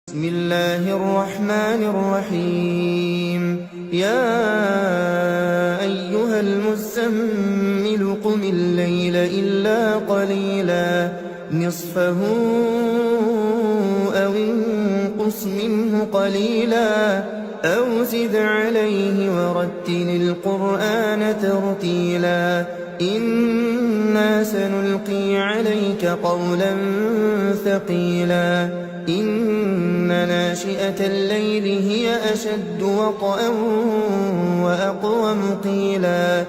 بسم الله الرحمن الرحيم يا أيها المزمل قم الليل إلا قليلا نصفه أو انقص منه قليلا أو زد عليه ورتل القرآن ترتيلا إنا سنلقي عليك قولا ثقيلا إن ناشئة الليل هي أشد وطئا وأقوم قيلا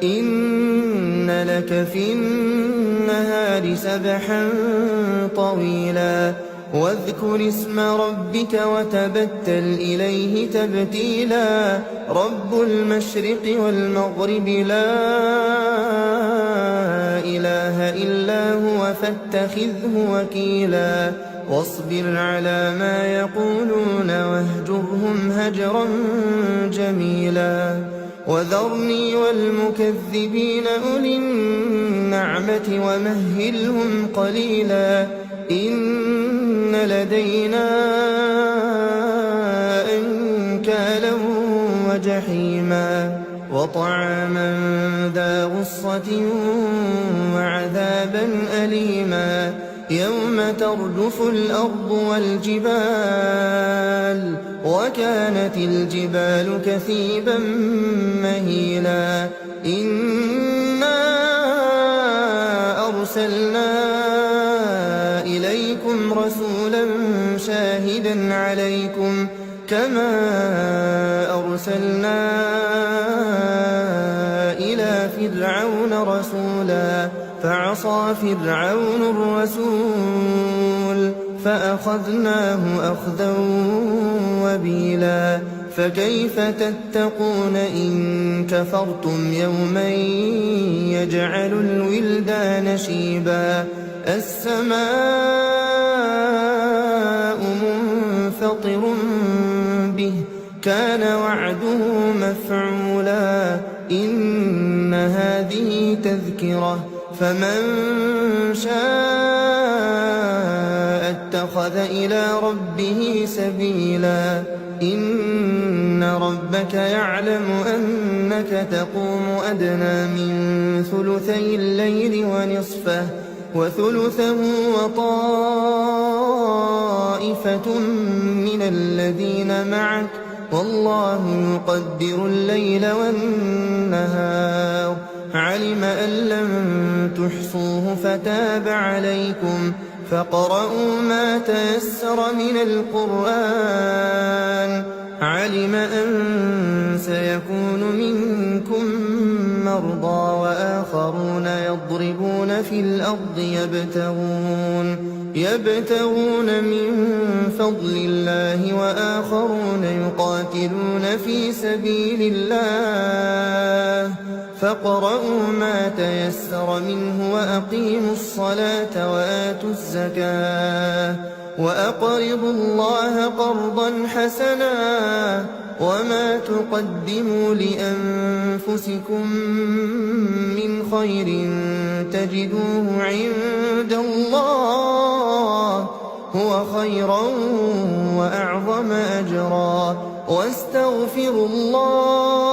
إن لك في النهار سبحا طويلا واذكر اسم ربك وتبتل إليه تبتيلا رب المشرق والمغرب لا إله إلا هو فاتخذه وكيلا واصبر على ما يقولون واهجرهم هجرا جميلا وذرني والمكذبين أولي النعمة ومهلهم قليلا إن لدينا أنكالا وجحيما وطعاما ذا غصة وعذابا أليما يوم ترجف الأرض والجبال وكانت الجبال كثيبا مهيلا إنا أرسلنا إليكم رسولا شاهدا عليكم كما أرسلنا إلى فرعون رسولا فعصى فرعون الرسول فأخذناه أخذا وبيلا فكيف تتقون إن كفرتم يوما يجعل الولدان شيبا السماء منفطر به كان وعده مفعولا إن هذه تذكرة فمن شاء اتخذ إلى ربه سبيلا إن ربك يعلم أنك تقوم أدنى من ثلثي الليل ونصفه وثلثه وطائفة من الذين معك والله يقدر الليل والنهار علم أن لن تحصوه فتاب عليكم فاقرؤوا ما تيسر من القرآن علم أن سيكون منكم مرضى وآخرون يضربون في الأرض يبتغون من فضل الله وآخرون يقاتلون في سبيل الله فاقرؤوا ما تيسر منه وأقيموا الصلاة وآتوا الزكاة وأقرضوا الله قرضا حسنا وما تقدموا لأنفسكم من خير تجدوه عند الله هو خيرا وأعظم أجرا واستغفروا الله